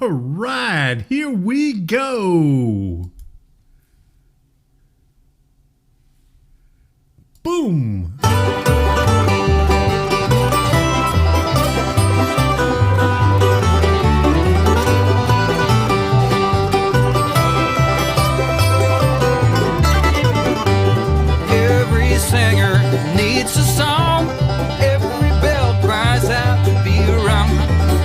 All right, here we go. Boom. Every singer needs a song. Every bell cries out to be rung.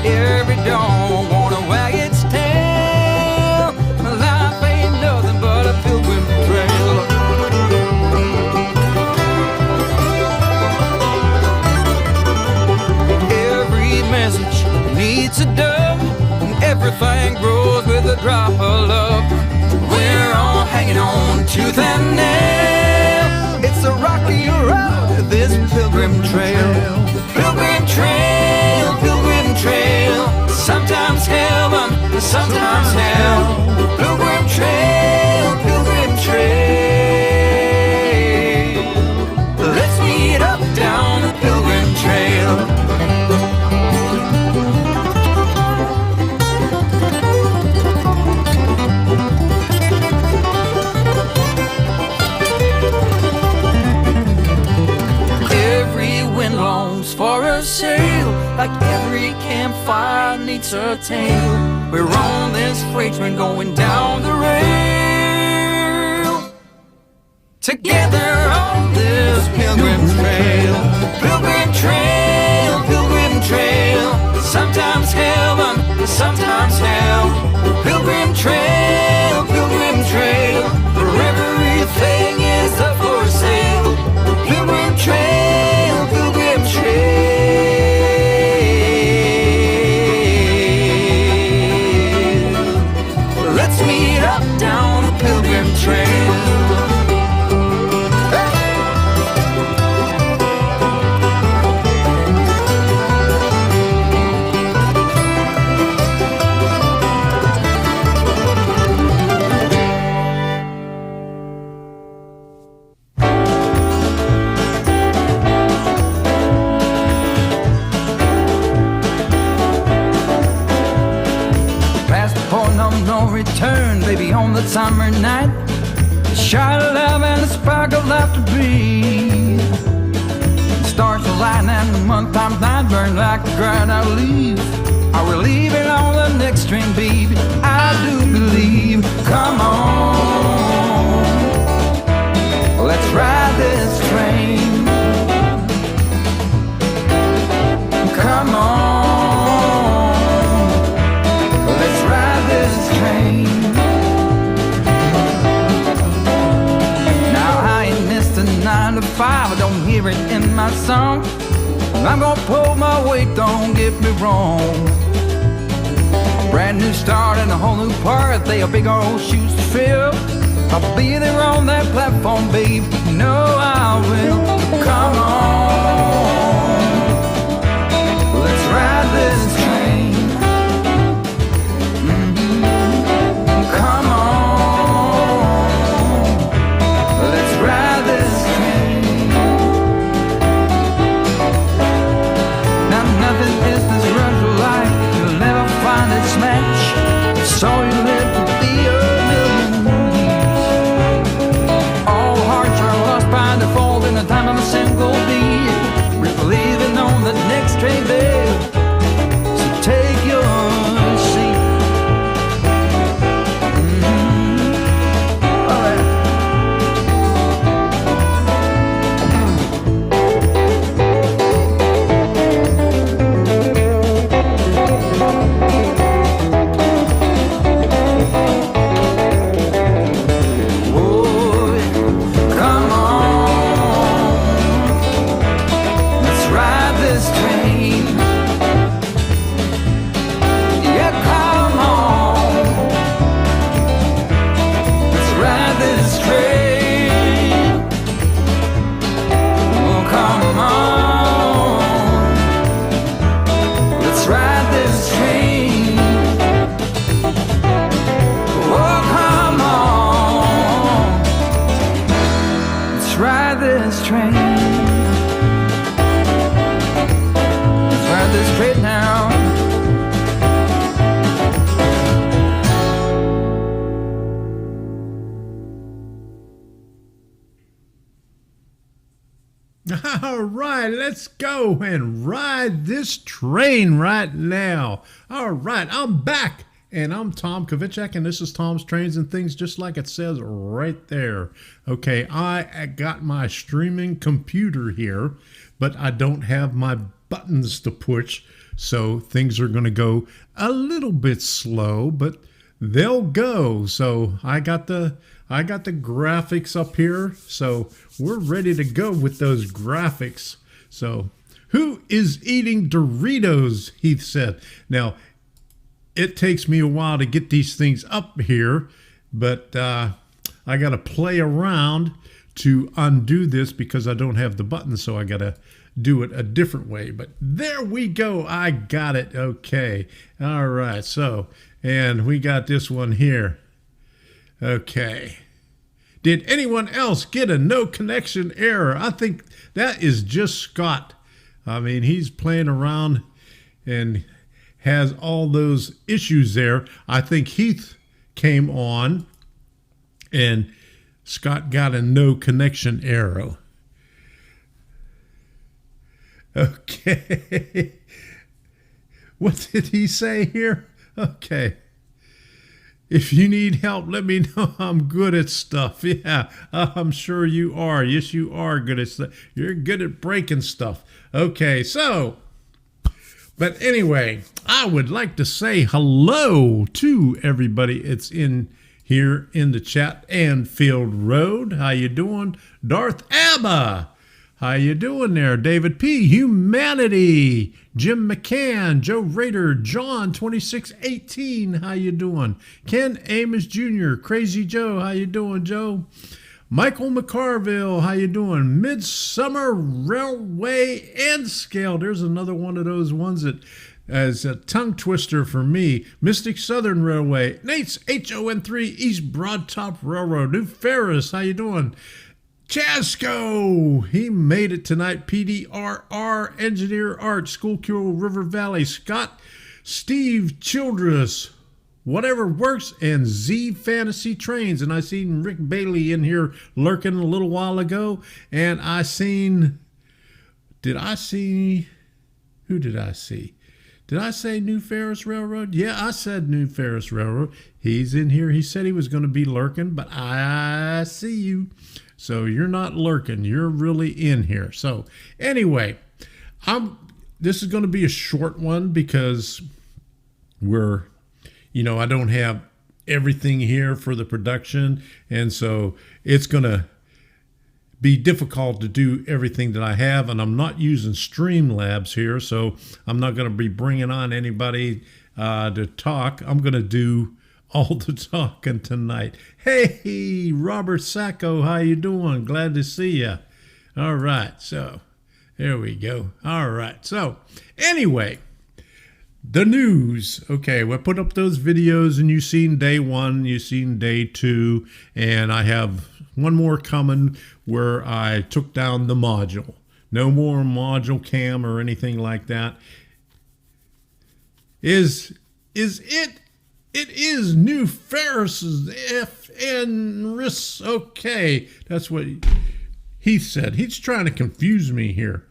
Every dog wanna wag its tail. Life ain't nothing but a pilgrim trail. Every message needs a dove. Everything grows with a drop of love. We're all hanging on tooth and nail. It's a rocky road, this pilgrim trail. Pilgrim trail, pilgrim trail. Sometimes heaven, sometimes hell. Pilgrim trail, pilgrim trail. Let's meet up down the pilgrim trail. For a sail, like every campfire needs a tale. We're on this freight train going down the rail. Together on this pilgrim trail. Pilgrim trail, pilgrim trail. Sometimes heaven, sometimes hell. Pilgrim trail, pilgrim trail. Where everything is up for sale. Pilgrim trail, pilgrim trail. Let's meet up down the pilgrim trail. Return, baby, on the summer night. A shot of love and a spark of love to breathe. Stars align and the month times night burn like the ground I leave. Are we leaving on the next train, baby? I do believe. Come on, let's ride this train. Come on. Now I ain't missed a 9 to 5. I don't hear it in my song. I'm gonna pull my weight, don't get me wrong. Brand new start and a whole new part. They are big old shoes to fill. I'll be there on that platform, babe. You know I will. Come on, let's ride this train. Come on, let's ride this train. Now nothing is this rush of life. You'll never find its match. So you live to be a million years. All hearts are lost by default in the time of a single beat. We're leaving on the next train, babe. So take your seat. All right, let's go and ride this train right now. All right, I'm back, and I'm Tom Kovichak, and this is Tom's Trains and Things, just like it says right there. Okay, I got my streaming computer here, but I don't have my buttons to push, so things are going to go a little bit slow, but they'll go. So I got the graphics up here, so we're ready to go with those graphics. So, who is eating Doritos? Heath said. Now, it takes me a while to get these things up here, but I got to play around to undo this because I don't have the button, so I got to do it a different way. But there we go. I got it. Okay. All right. So, and we got this one here. Okay. Did anyone else get a no connection error? I think that is just Scott. I mean, he's playing around and has all those issues there. I think Heath came on and Scott got a no connection error. Okay. What did he say here? Okay. If you need help, let me know. I'm good at stuff. Yeah, I'm sure you are. Yes, you are good at stuff. You're good at breaking stuff. Okay, so, but anyway, I would like to say hello to everybody. It's in here in the chat. Anfield Road, how you doing? Darth Abba, how you doing there? David P. Humanity. Jim McCann, Joe Rader, John 2618, how you doing? Ken Amos Jr., Crazy Joe, how you doing, Joe? Michael McCarville, how you doing? Midsummer Railway and Scale. There's another one of those ones that is a tongue twister for me. Mystic Southern Railway. Nate's HON3 East Broad Top Railroad. New Ferris, how you doing? Chasco, he made it tonight. PDRR, Engineer Art, Schuylkill River Valley. Scott, Steve Childress, Whatever Works, and Z Fantasy Trains. And I seen Rick Bailey in here lurking a little while ago. And I seen, who did I see? Did I say New Ferris Railroad? Yeah, I said New Ferris Railroad. He's in here. He said he was going to be lurking, but I see you. So you're not lurking. You're really in here. So anyway, this is going to be a short one because I don't have everything here for the production. And so it's going to be difficult to do everything that I have. And I'm not using Streamlabs here. So I'm not going to be bringing on anybody to talk. I'm going to do all the talking tonight. Hey, Robert Sacco, how you doing? Glad to see you. All right, so there we go. All right, so anyway, the news. Okay, we put up those videos, and you've seen day 1, you've seen day 2, and I have one more coming where I took down the module. No more module cam or anything like that. Is it? It is New Ferris's FN RIS. Okay, that's what he said. He's trying to confuse me here.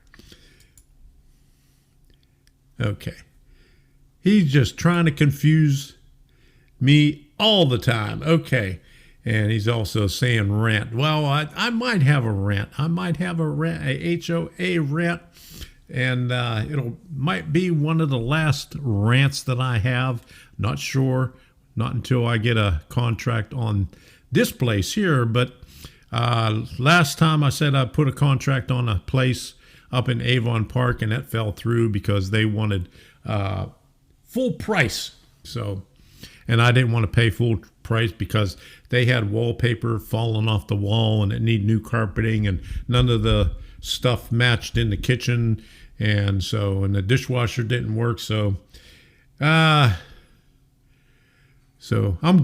Okay. He's just trying to confuse me all the time. Okay. And he's also saying rant. Well, I might have a rant. I might have a rant, a HOA rant. And might be one of the last rants that I have. Not sure, not until I get a contract on this place here. But last time I said I put a contract on a place up in Avon Park, and that fell through because they wanted full price. So, and I didn't want to pay full price because they had wallpaper falling off the wall and it needed new carpeting, and none of the stuff matched in the kitchen. And the dishwasher didn't work. So I'm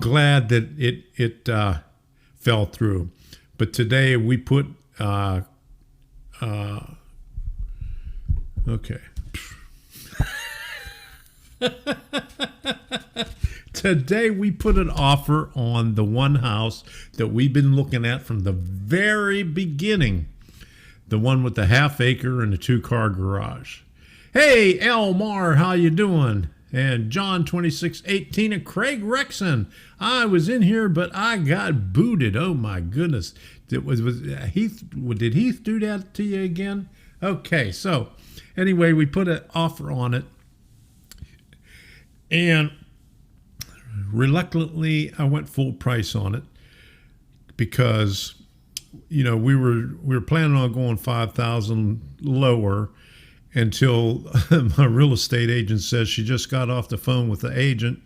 glad that it fell through. But today we put, okay. Today we put an offer on the one house that we've been looking at from the very beginning. the one with the half acre and the 2-car garage. Hey, Elmar, how you doing? And John 2618 and Craig Rexon. I was in here, but I got booted. Oh my goodness. Was Heath? Did Heath do that to you again? Okay, so anyway, we put an offer on it, and reluctantly I went full price on it because we were planning on going 5,000 lower until my real estate agent says she just got off the phone with the agent,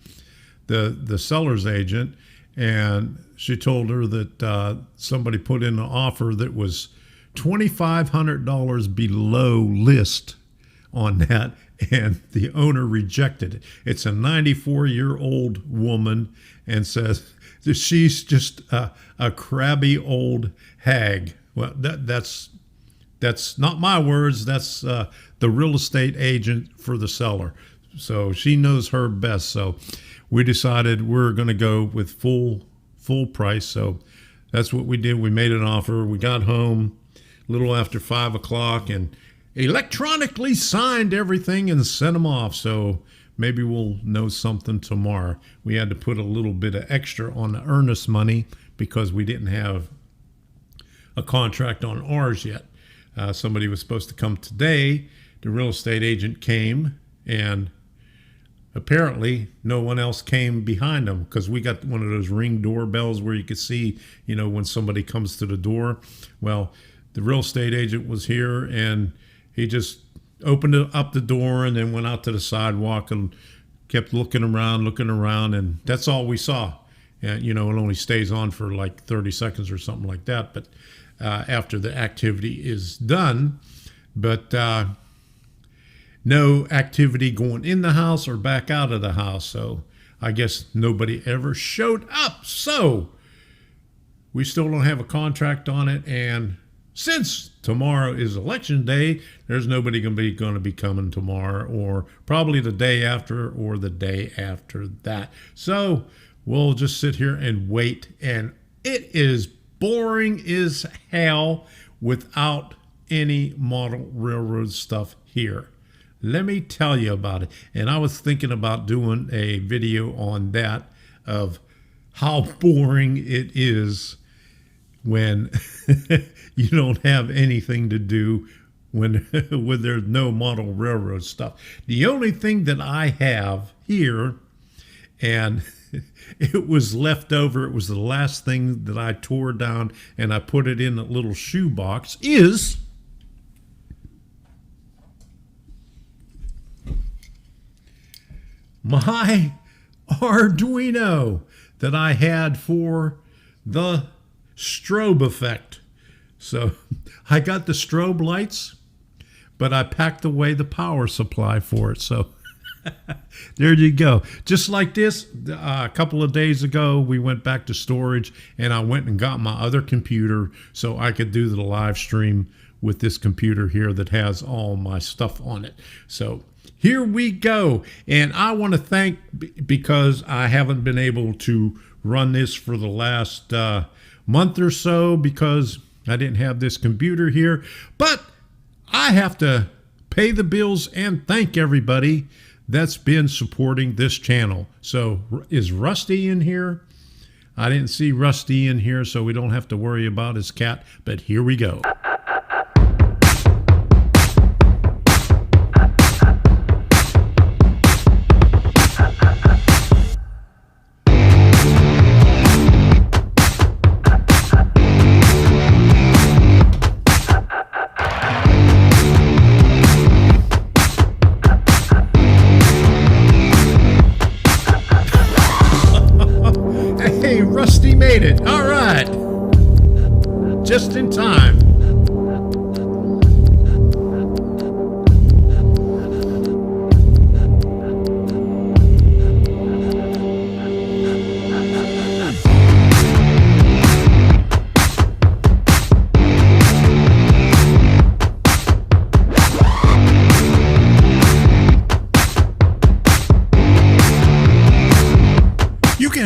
the seller's agent, and she told her that somebody put in an offer that was $2,500 below list on that, and the owner rejected it. It's a 94-year-old woman and says that she's just a crabby old hag. Well, that's not my words. That's the real estate agent for the seller. So she knows her best. So we decided we're going to go with full price. So that's what we did. We made an offer. We got home a little after 5 o'clock and electronically signed everything and sent them off. So maybe we'll know something tomorrow. We had to put a little bit of extra on the earnest money because we didn't have a contract on ours yet. Somebody was supposed to come today. The real estate agent came, and apparently no one else came behind them because we got one of those Ring doorbells where you could see, when somebody comes to the door. Well, the real estate agent was here, and he just opened up the door and then went out to the sidewalk and kept looking around, and that's all we saw. And, it only stays on for like 30 seconds or something like that. But after the activity is done, but no activity going in the house or back out of the house. So I guess nobody ever showed up. So we still don't have a contract on it. And since tomorrow is election day, there's nobody going to be coming tomorrow, or probably the day after or the day after that. So we'll just sit here and wait. And it is boring as hell without any model railroad stuff here. Let me tell you about it. And I was thinking about doing a video on that, of how boring it is when you don't have anything to do when there's no model railroad stuff. The only thing that I have here, and it was left over, it was the last thing that I tore down and I put it in a little shoe box, is my Arduino that I had for the strobe effect. So I got the strobe lights, but I packed away the power supply for it. So there you go. Just like this, a couple of days ago, we went back to storage, and I went and got my other computer so I could do the live stream with this computer here that has all my stuff on it. So here we go. And I want to thank, because I haven't been able to run this for the last month or so because I didn't have this computer here, but I have to pay the bills and thank everybody that's been supporting this channel. So is Rusty in here? I didn't see Rusty in here, so we don't have to worry about his cat, but here we go. Rusty made it. All right. Just in time.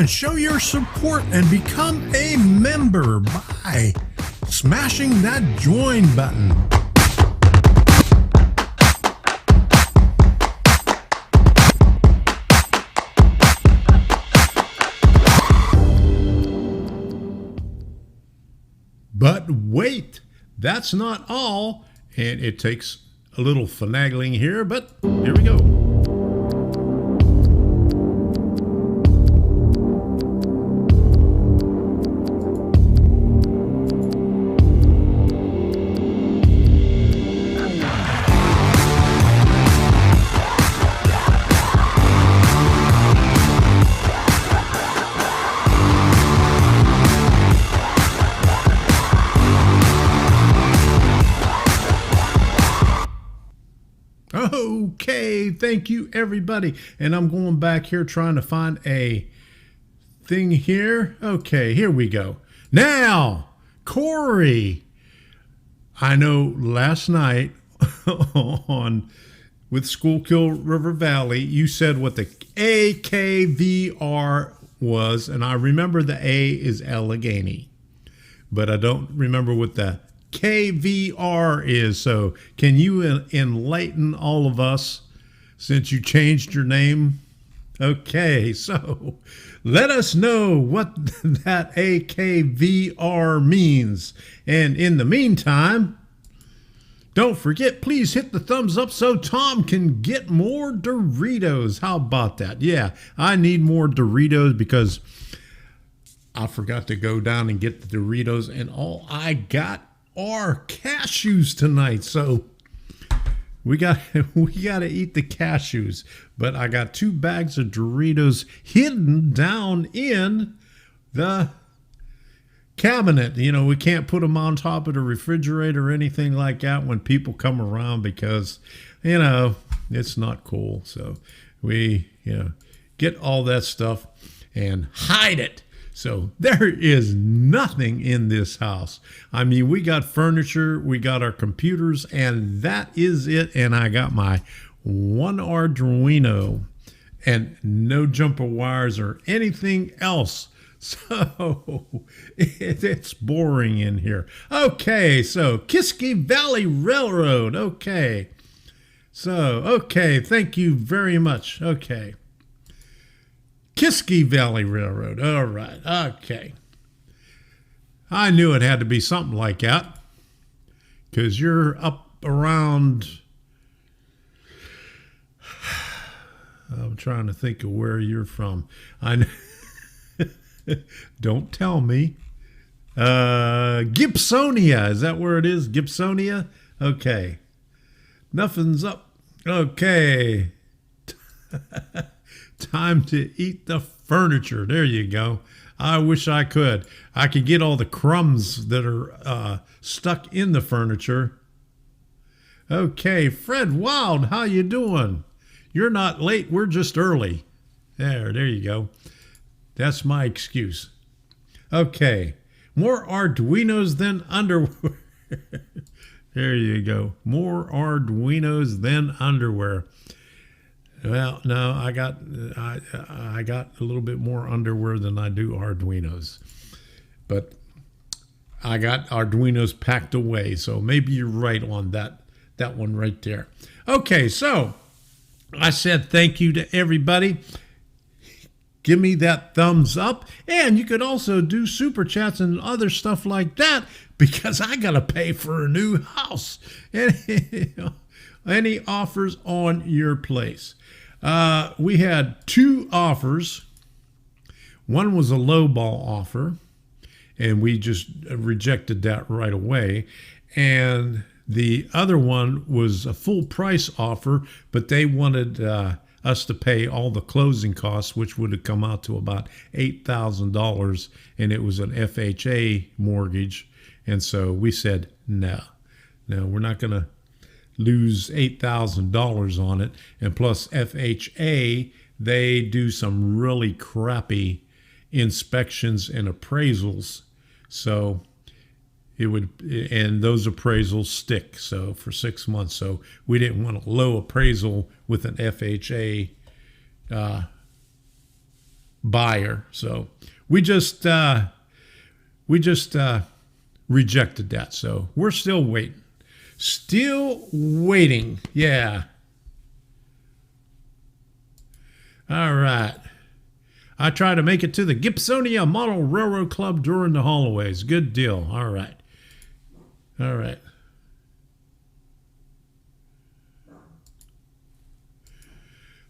Show your support and become a member by smashing that join button. But wait, that's not all, and it takes a little finagling here, but here we go. Okay, thank you everybody. And I'm going back here trying to find a thing here. Okay, here we go. Now, Corey, I know last night on with Schuylkill River Valley, you said what the AKVR was, and I remember the A is Allegheny, but I don't remember what the KVR is. So can you enlighten all of us since you changed your name? Okay, so let us know what that AKVR means. And in the meantime, don't forget, please hit the thumbs up so Tom can get more Doritos. How about that? Yeah, I need more Doritos because I forgot to go down and get the Doritos, and all I got are cashews tonight. So we got to eat the cashews. But I got 2 bags of Doritos hidden down in the cabinet. You know, we can't put them on top of the refrigerator or anything like that when people come around because, you know, it's not cool. So we, get all that stuff and hide it. So there is nothing in this house. I mean, we got furniture, we got our computers, and that is it. And I got my one Arduino and no jumper wires or anything else. So it's boring in here. Okay, so Kiski Valley Railroad. Okay. So, okay, thank you very much. Okay. Kiski Valley Railroad. All right. Okay. I knew it had to be something like that because you're up around. I'm trying to think of where you're from. Don't tell me. Gibsonia. Is that where it is? Gibsonia? Okay. Nothing's up. Okay. Time to eat the furniture. There you go. I wish I could. I could get all the crumbs that are stuck in the furniture. Okay, Fred Wild, how you doing? You're not late. We're just early. There you go. That's my excuse. Okay. More Arduinos than underwear. There you go. More Arduinos than underwear. Well, no, I got a little bit more underwear than I do Arduinos. But I got Arduinos packed away, so maybe you're right on that one right there. Okay, so I said thank you to everybody. Give me that thumbs up, and you could also do super chats and other stuff like that because I got to pay for a new house. Any offers on your place? We had 2 offers. One was a lowball offer, and we just rejected that right away. And the other one was a full price offer, but they wanted us to pay all the closing costs, which would have come out to about $8,000, and it was an FHA mortgage. And so we said, no, we're not going to lose $8,000 on it. And plus FHA, they do some really crappy inspections and appraisals. So it would, and those appraisals stick. So for 6 months. So we didn't want a low appraisal with an FHA buyer. So we just rejected that. So we're still waiting. Still waiting. Yeah. All right. I try to make it to the Gibsonia Model Railroad Club during the holidays. Good deal. All right. All right.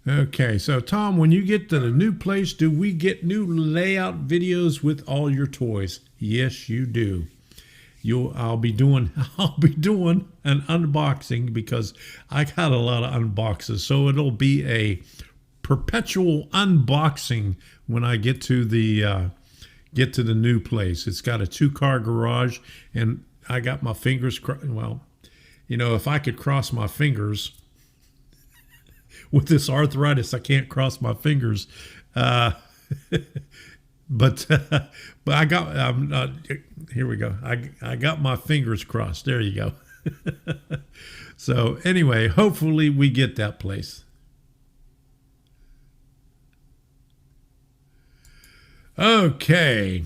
Okay, so Tom, when you get to the new place, do we get new layout videos with all your toys? Yes, you do. I'll be doing an unboxing because I got a lot of unboxes, so it'll be a perpetual unboxing when I get to the new place. It's got a 2-car garage, and I got my fingers well, if I could cross my fingers. With this arthritis, I can't cross my fingers. But I got here we go. I got my fingers crossed. There you go. So anyway, hopefully we get that place. Okay.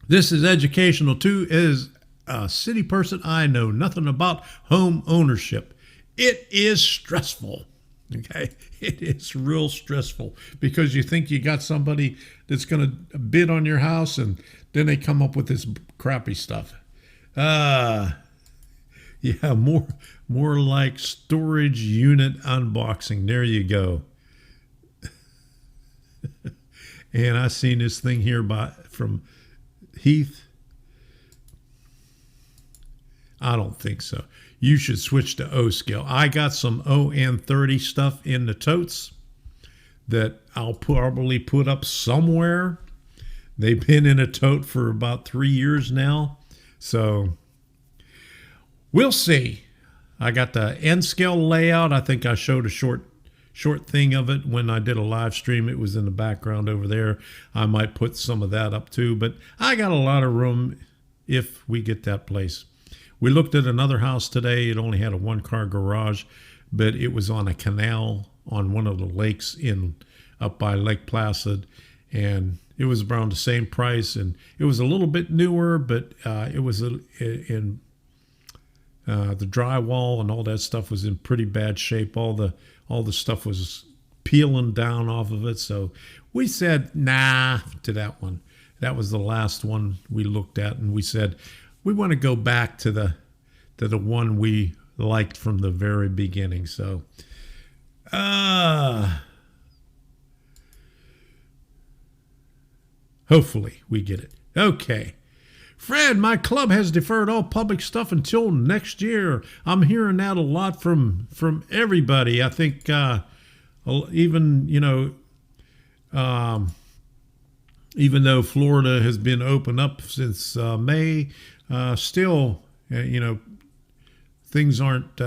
This is educational too. As a city person, I know nothing about home ownership. It is stressful. Okay, it is real stressful because you think you got somebody that's going to bid on your house, and then they come up with this crappy stuff. Yeah, more like storage unit unboxing. There you go. And I seen this thing here from Heath. I don't think so. You should switch to O scale. I got some ON30 stuff in the totes that I'll probably put up somewhere. They've been in a tote for about 3 years now. So we'll see. I got the N scale layout. I think I showed a short thing of it when I did a live stream. It was in the background over there. I might put some of that up too, but I got a lot of room if we get that place. We looked at another house today. It only had a 1-car garage, but it was on a canal on one of the lakes up by Lake Placid, and it was around the same price, and it was a little bit newer, but it was in the drywall and all that stuff was in pretty bad shape. All the stuff was peeling down off of it, so we said nah to that one. That was the last one we looked at, and we said we want to go back to the one we liked from the very beginning. So, hopefully we get it. Okay. Fred, my club has deferred all public stuff until next year. I'm hearing that a lot from everybody. I think even though Florida has been open up since May, still, things aren't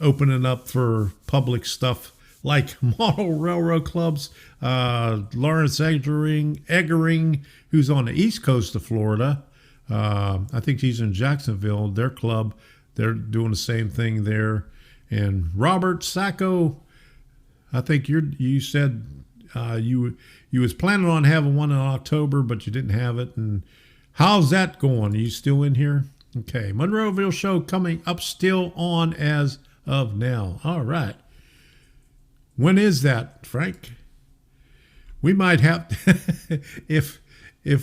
opening up for public stuff like model railroad clubs. Lawrence Eggering, who's on the east coast of Florida, I think he's in Jacksonville, their club, they're doing the same thing there. And Robert Sacco, I think you said you was planning on having one in October, but you didn't have it. And how's that going? Are you still in here? Okay. Monroeville show coming up, still on as of now. All right. When is that, Frank? We might have, if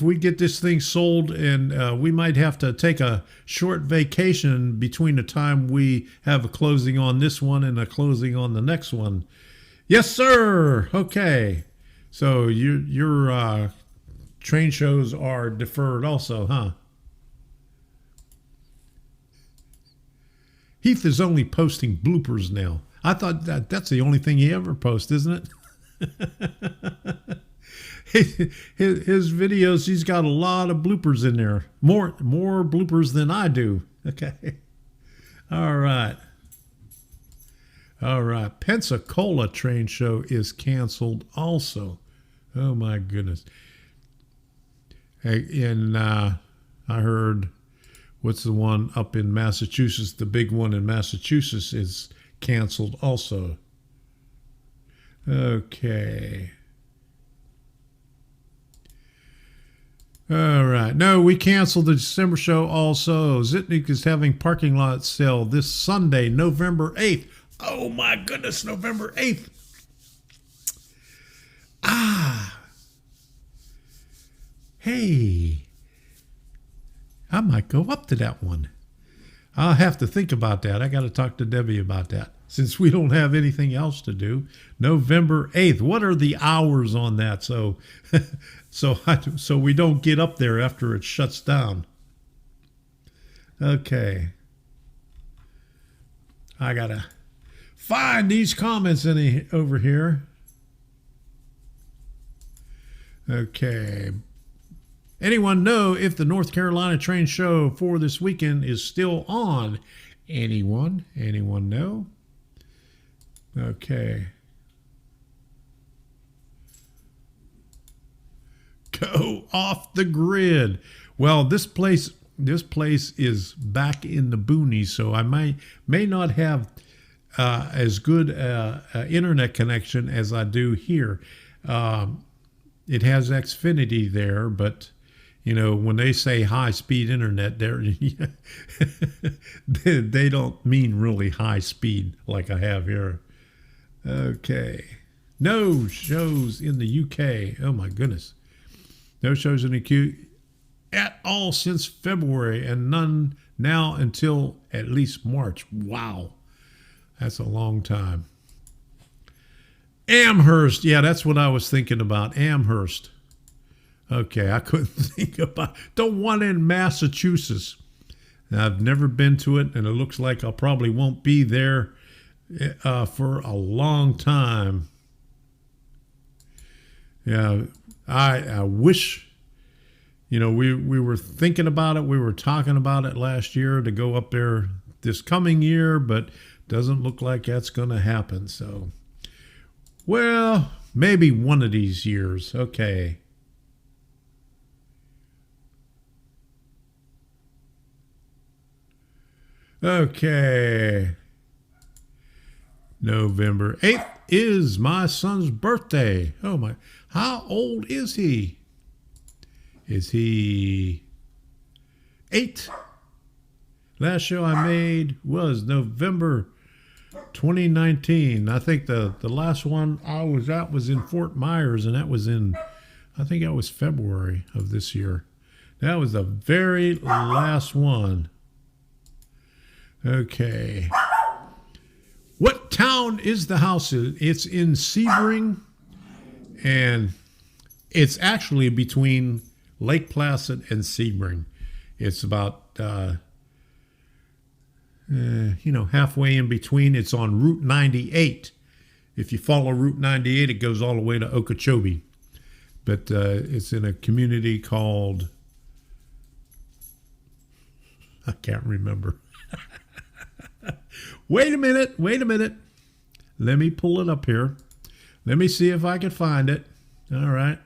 we get this thing sold, and we might have to take a short vacation between the time we have a closing on this one and a closing on the next one. Yes, sir. Okay. So your train shows are deferred also, huh? Heath is only posting bloopers now. I thought that's the only thing he ever posts, isn't it? his videos, he's got a lot of bloopers in there. More bloopers than I do. Okay. All right. Pensacola train show is canceled also. Oh my goodness. And I heard, what's the one up in Massachusetts? The big one in Massachusetts is canceled also. Okay. All right. No, we canceled the December show also. Zitnik is having parking lot sale this Sunday, November 8th. Oh my goodness, November 8th. Hey, I might go up to that one. I'll have to think about that. I got to talk to Debbie about that since we don't have anything else to do. November 8th. What are the hours on that? So we don't get up there after it shuts down. Okay. I got to find these comments over here. Okay. Anyone know if the North Carolina train show for this weekend is still on? Anyone? Anyone know? Okay. Go off the grid. Well, this place is back in the boonies, so I may not have as good internet connection as I do here. It has Xfinity there, but you know, when they say high-speed internet, they don't mean really high speed like I have here. Okay. No shows in the UK. Oh, my goodness. No shows in the UK at all since February, and none now until at least March. Wow. That's a long time. Amherst. Yeah, that's what I was thinking about. Amherst. Okay, I couldn't think about the one in Massachusetts. Now, I've never been to it, and it looks like I probably won't be there for a long time. Yeah, I wish, you know, we were thinking about it. We were talking about it last year to go up there this coming year, but doesn't look like that's going to happen. So, well, maybe one of these years. Okay. Okay. November 8th is my son's birthday. Oh my. How old is he? Is he 8? Last show I made was November 2019. I think the last one I was at was in Fort Myers, and that was in, I think that was February of this year. That was the very last one. Okay. What town is the house in? It's in Sebring, and it's actually between Lake Placid and Sebring. It's about, halfway in between. It's on Route 98. If you follow Route 98, it goes all the way to Okeechobee. But it's in a community called, I can't remember. Wait a minute. Let me pull it up here. Let me see if I can find it. All right.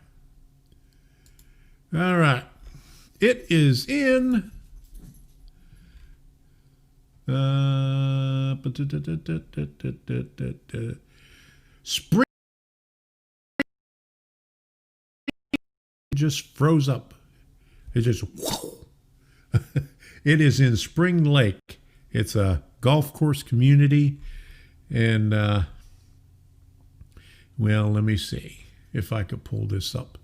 It is in Spring. It just froze up. It just It is in Spring Lake. It's a golf course community, and well, let me see if I could pull this up.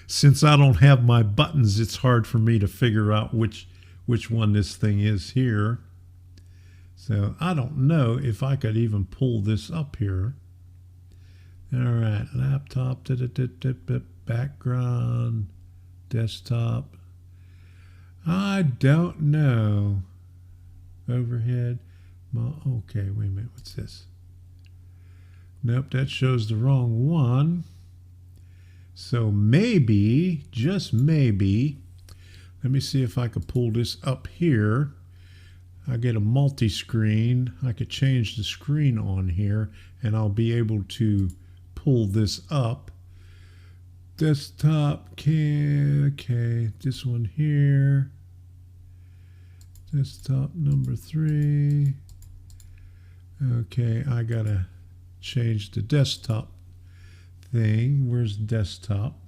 Since I don't have my buttons, it's hard for me to figure out which one this thing is here. So I don't know if I could even pull this up here. All right, laptop, background, desktop. I don't know. Overhead. Okay, wait a minute. What's this? Nope, that shows the wrong one. So maybe, just maybe, let me see if I could pull this up here. I get a multi-screen. I could change the screen on here, and I'll be able to pull this up. Desktop, okay, this one here. Desktop number 3. Okay, I gotta change the desktop thing. Where's desktop?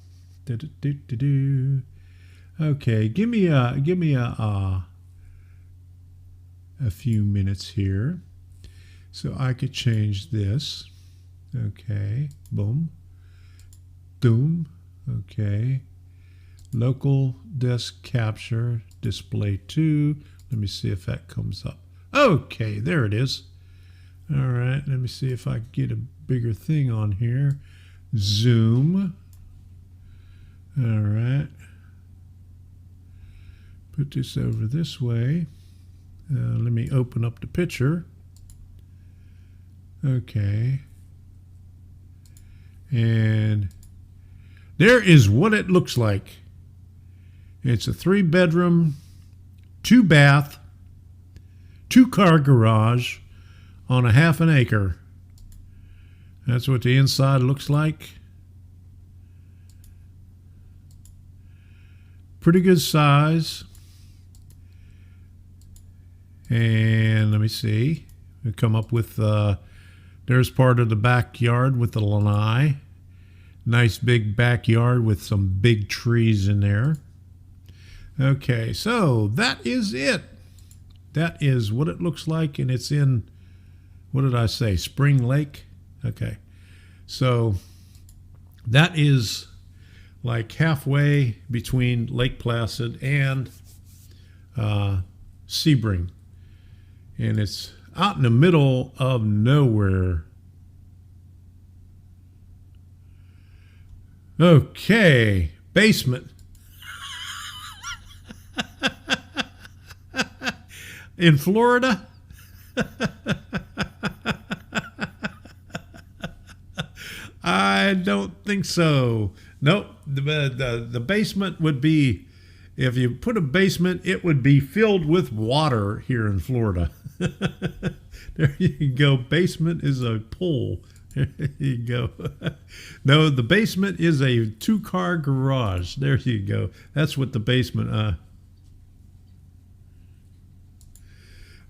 Okay, give me a few minutes here so I could change this. Okay, boom, boom. Okay, local desk capture, display 2. Let me see if that comes up. Okay, there it is. All right, let me see if I can get a bigger thing on here. Zoom. All right. Put this over this way. Let me open up the picture. Okay. And there is what it looks like. It's a 3-bedroom, 2-bath, 2-car garage on a half an acre. That's what the inside looks like. Pretty good size. And let me see. We come up with, there's part of the backyard with the lanai. Nice big backyard with some big trees in there. Okay, so that is it. That is what it looks like, and it's in, what did I say, Spring Lake? Okay, so that is like halfway between Lake Placid and Sebring. And it's out in the middle of nowhere. Okay, basement. In Florida? I don't think so. Nope. The basement would be, if you put a basement, it would be filled with water here in Florida. There you go. Basement is a pool. There you go. No, the basement is a 2-car garage. There you go. That's what the basement.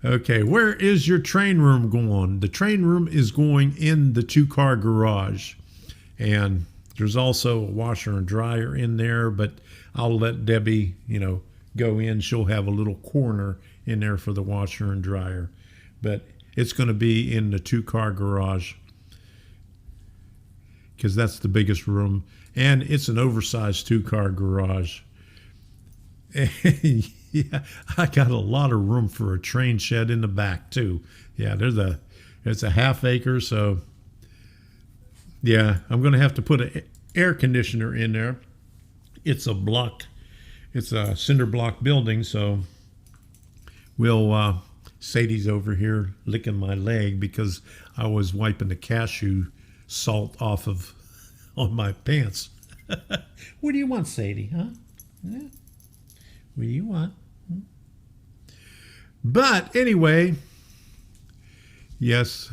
Okay, where is your train room going? The train room is going in the 2-car garage. And there's also a washer and dryer in there, but I'll let Debbie, go in. She'll have a little corner in there for the washer and dryer. But it's going to be in the 2-car garage because that's the biggest room. And it's an oversized 2-car garage. And yeah, I got a lot of room for a train shed in the back too. Yeah, it's a half acre, so yeah, I'm going to have to put an air conditioner in there. It's a cinder block building, so Sadie's over here licking my leg because I was wiping the cashew salt off on my pants. What do you want, Sadie, huh? Yeah. What do you want? But anyway, yes,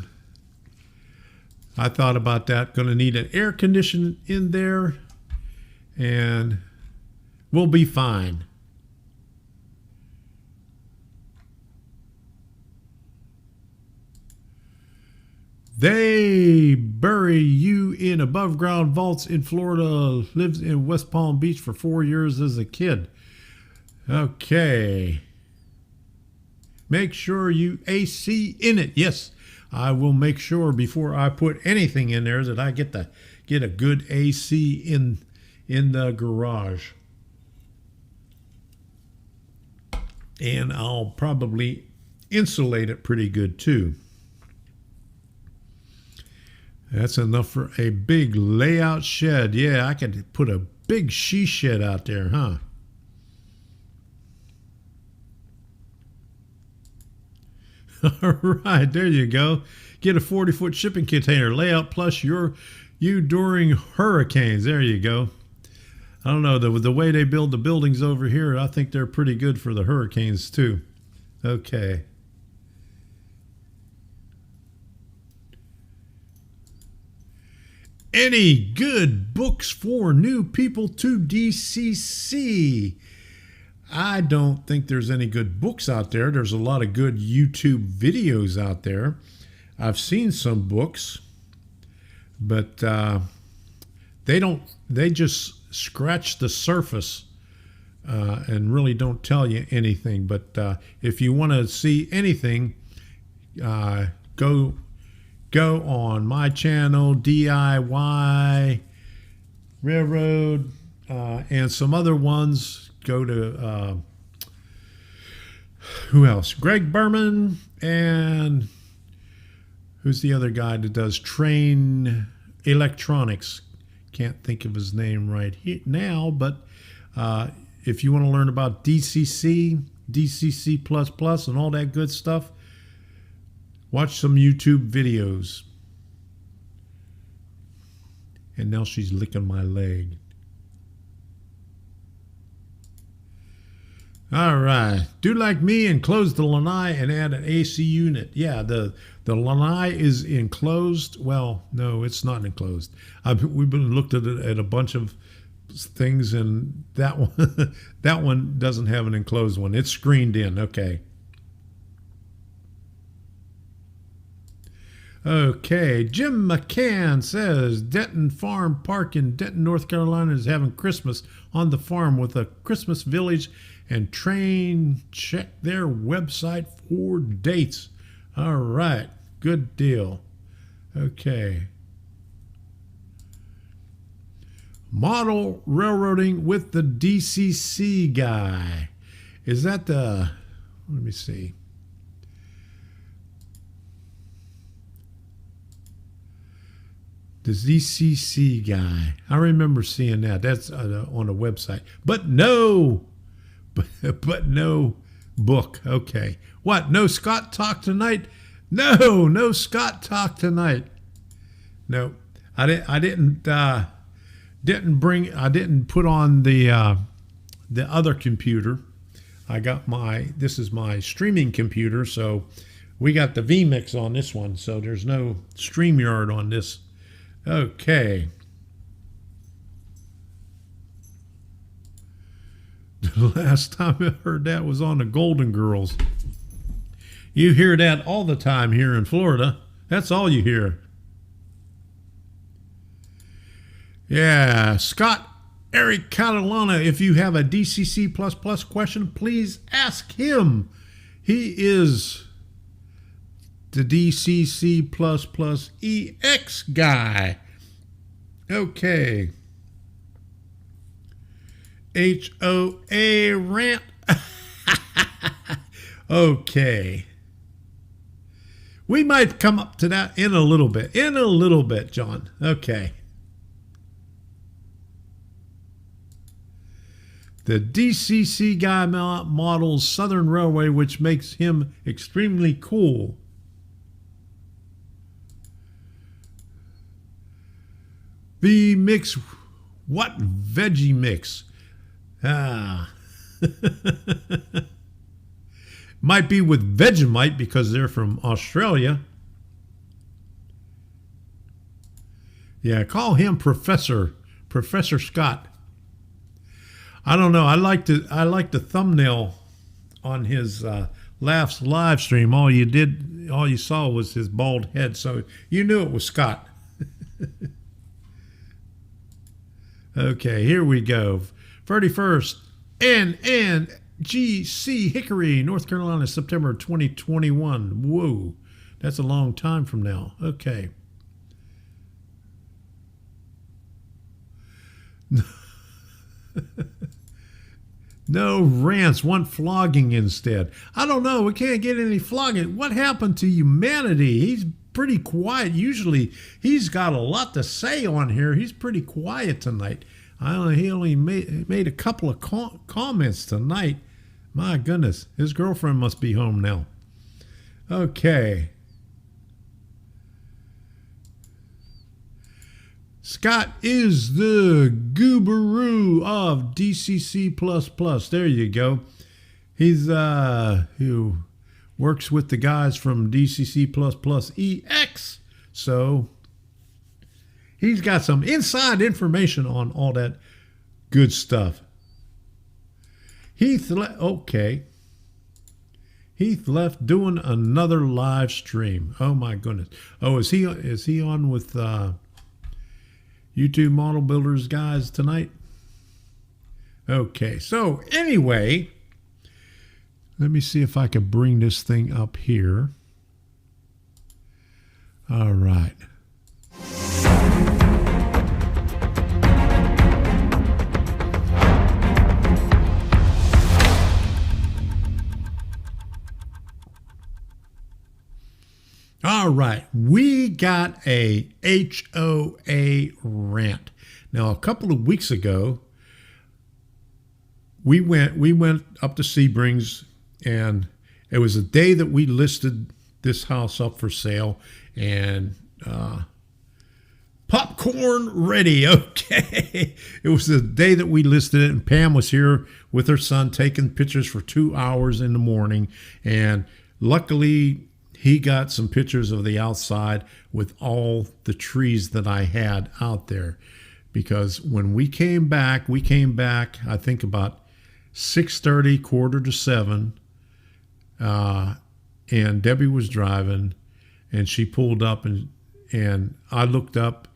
I thought about that. Going to need an air conditioner in there, and we'll be fine. They bury you in above ground vaults in Florida. Lives in West Palm Beach for 4 years as a kid. Okay. Make sure you AC in it. Yes, I will make sure before I put anything in there that I get a good AC in the garage. And I'll probably insulate it pretty good too. That's enough for a big layout shed. Yeah, I could put a big she shed out there, huh? All right, there you go. Get a 40-foot shipping container layout plus you during hurricanes. There you go. I don't know, the way they build the buildings over here, I think they're pretty good for the hurricanes too. Okay. Any good books for new people to DCC? I don't think there's any good books out there. There's a lot of good YouTube videos out there. I've seen some books, but They just scratch the surface and really don't tell you anything. But if you want to see anything, go on my channel, DIY Railroad, and some other ones. Go to who else? Greg Berman, and who's the other guy that does Train Electronics? Can't think of his name right now, but if you want to learn about DCC, DCC++, and all that good stuff, watch some YouTube videos. And now she's licking my leg. All right. Do like me and close the lanai and add an AC unit. Yeah, the lanai is enclosed. Well, no, it's not enclosed. We've been looked at it at a bunch of things, and that one that one doesn't have an enclosed one. It's screened in. Okay. Okay, Jim McCann says Denton Farm Park in Denton, North Carolina is having Christmas on the farm with a Christmas village and train. Check their website for dates. All right, good deal. Okay. Model railroading with the DCC guy. Is that the, let me see. The DCC guy. I remember seeing that. That's on a website. But no book. Okay. What? No Scott talk tonight? No Scott talk tonight. No, I didn't put on the other computer. I got this is my streaming computer, so we got the vMix on this one, so there's no StreamYard on this. Okay. The last time I heard that was on the Golden Girls. You hear that all the time here in Florida. That's all you hear. Yeah, Scott Eric Catalana, if you have a DCC++ question, please ask him. He is the DCC++EX guy. Okay. HOA rant. Okay. We might come up to that in a little bit. John. Okay. The DCC guy models Southern Railway, which makes him extremely cool. The mix, what veggie mix? Might be with Vegemite because they're from Australia. Yeah, call him Professor Scott. I don't know. I like the thumbnail on his last live stream. All you saw was his bald head, so you knew it was Scott. Okay, here we go. 31st, NNGC Hickory, North Carolina, September 2021. Whoa, that's a long time from now. Okay. No rants, want flogging instead. I don't know. We can't get any flogging. What happened to humanity? He's pretty quiet. Usually he's got a lot to say on here. He's pretty quiet tonight. He only made a couple of comments tonight. My goodness. His girlfriend must be home now. Okay. Scott is the guru of DCC++. There you go. He's who works with the guys from DCC++EX. So he's got some inside information on all that good stuff. Heath left doing another live stream. Oh my goodness. Oh, is he on with YouTube model builders guys tonight? Okay, so anyway, let me see if I can bring this thing up here. All right. All right, we got a HOA rant. Now, a couple of weeks ago, we went up to Sebrings, and it was a day that we listed this house up for sale, and popcorn ready. Okay, it was the day that we listed it, and Pam was here with her son taking pictures for 2 hours in the morning, and luckily he got some pictures of the outside with all the trees that I had out there, because when we came back, I think about 6:30, 6:45, and Debbie was driving, and she pulled up, and I looked up,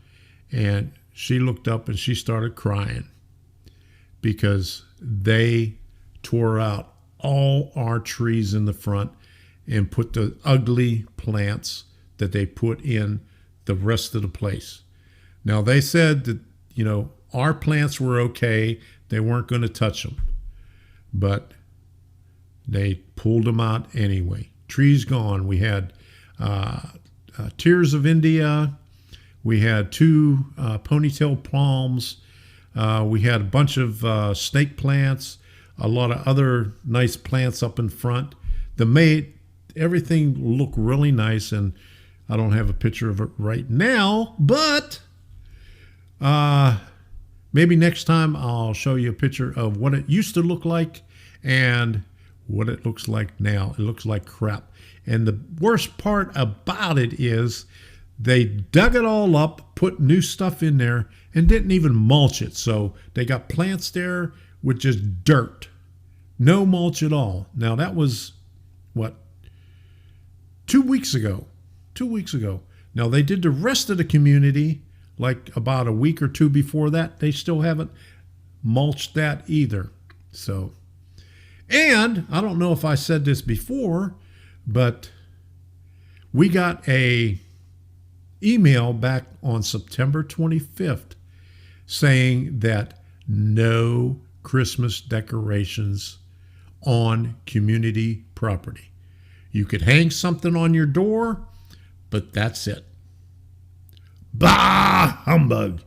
and she looked up, and she started crying because they tore out all our trees in the front and put the ugly plants that they put in the rest of the place. Now, they said that, our plants were okay. They weren't going to touch them. But they pulled them out anyway. Trees gone. We had Tears of India. We had 2 ponytail palms. We had a bunch of snake plants, a lot of other nice plants up in front. Everything looked really nice, and I don't have a picture of it right now, but maybe next time I'll show you a picture of what it used to look like and what it looks like now. It looks like crap. And the worst part about it is they dug it all up, put new stuff in there, and didn't even mulch it. So they got plants there with just dirt. No mulch at all. Now, that was, 2 weeks ago. 2 weeks ago. Now, they did the rest of the community like about a week or two before that. They still haven't mulched that either. So, and I don't know if I said this before, but we got a email back on September 25th saying that no Christmas decorations on community property. You could hang something on your door, but that's it. Bah, humbug.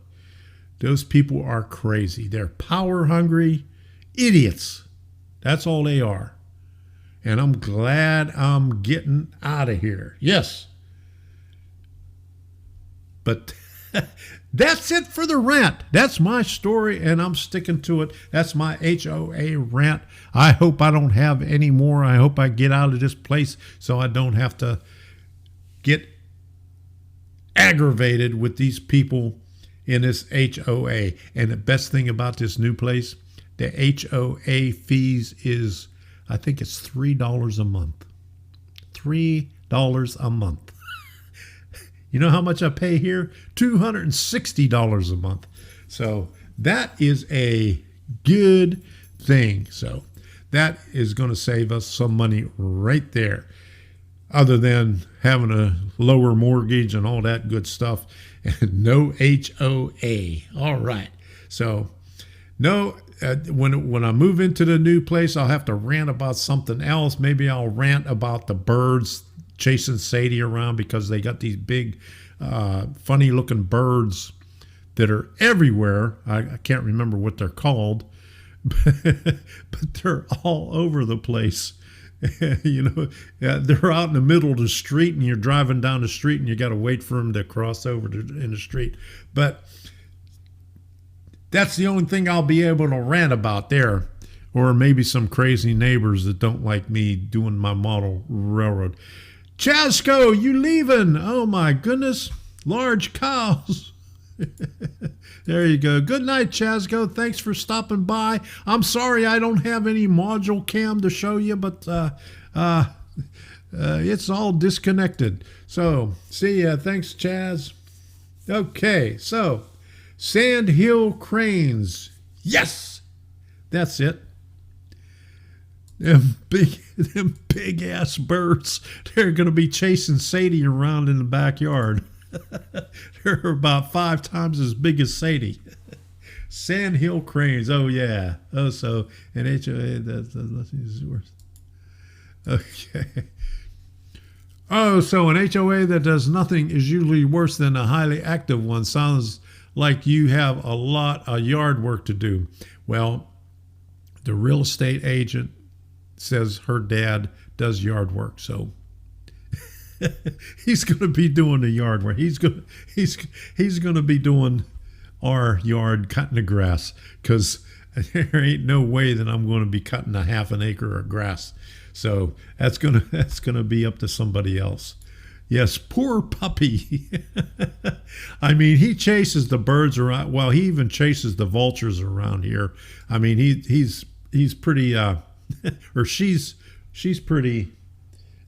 Those people are crazy. They're power hungry idiots. That's all they are. And I'm glad I'm getting out of here. Yes. But that's it for the rant. That's my story, and I'm sticking to it. That's my HOA rant. I hope I don't have any more. I hope I get out of this place so I don't have to get aggravated with these people in this HOA. And the best thing about this new place, the HOA fees is, I think it's $3 a month. $3 a month. You know how much I pay here? $260 a month. So that is a good thing. So that is going to save us some money right there. Other than having a lower mortgage and all that good stuff. And no HOA. All right. So no, when I move into the new place, I'll have to rant about something else. Maybe I'll rant about the birds chasing Sadie around because they got these big, funny looking birds that are everywhere. I can't remember what they're called, but they're all over the place. They're out in the middle of the street, and you're driving down the street and you got to wait for them to cross over in the street. But that's the only thing I'll be able to rant about there. Or maybe some crazy neighbors that don't like me doing my model railroad. Chasco, you leaving? Oh my goodness. Large cows. There you go. Good night, Chasco. Thanks for stopping by. I'm sorry I don't have any module cam to show you, but it's all disconnected. So, see ya. Thanks, Chaz. Okay, so Sandhill cranes. Yes, that's it. Them big ass birds. They're going to be chasing Sadie around in the backyard. They're about 5 times as big as Sadie. Sandhill cranes. Oh yeah. Oh, so an HOA. That's worse. Okay. Oh, so an HOA that does nothing is usually worse than a highly active one. Sounds like you have a lot of yard work to do. Well, the real estate agent says her dad does yard work, so he's going to be doing the yard work. He's going to be doing our yard, cutting the grass, because there ain't no way that I'm going to be cutting a half an acre of grass. So that's gonna be up to somebody else. Yes, poor puppy. I mean, he chases the birds around. Well, he even chases the vultures around here. I mean, he's pretty or she's pretty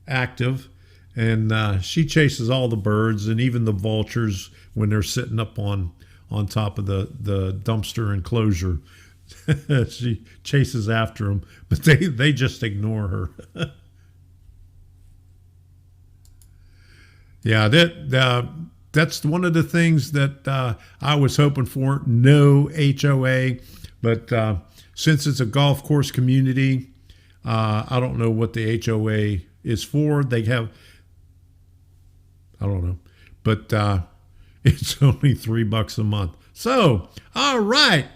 active, and she chases all the birds and even the vultures when they're sitting up on top of the dumpster enclosure. She chases after them, but they just ignore her. Yeah, that's one of the things that I was hoping for. No HOA, but since it's a golf course community, I don't know what the HOA is for. They have, I don't know, but it's only $3 a month. So, all right.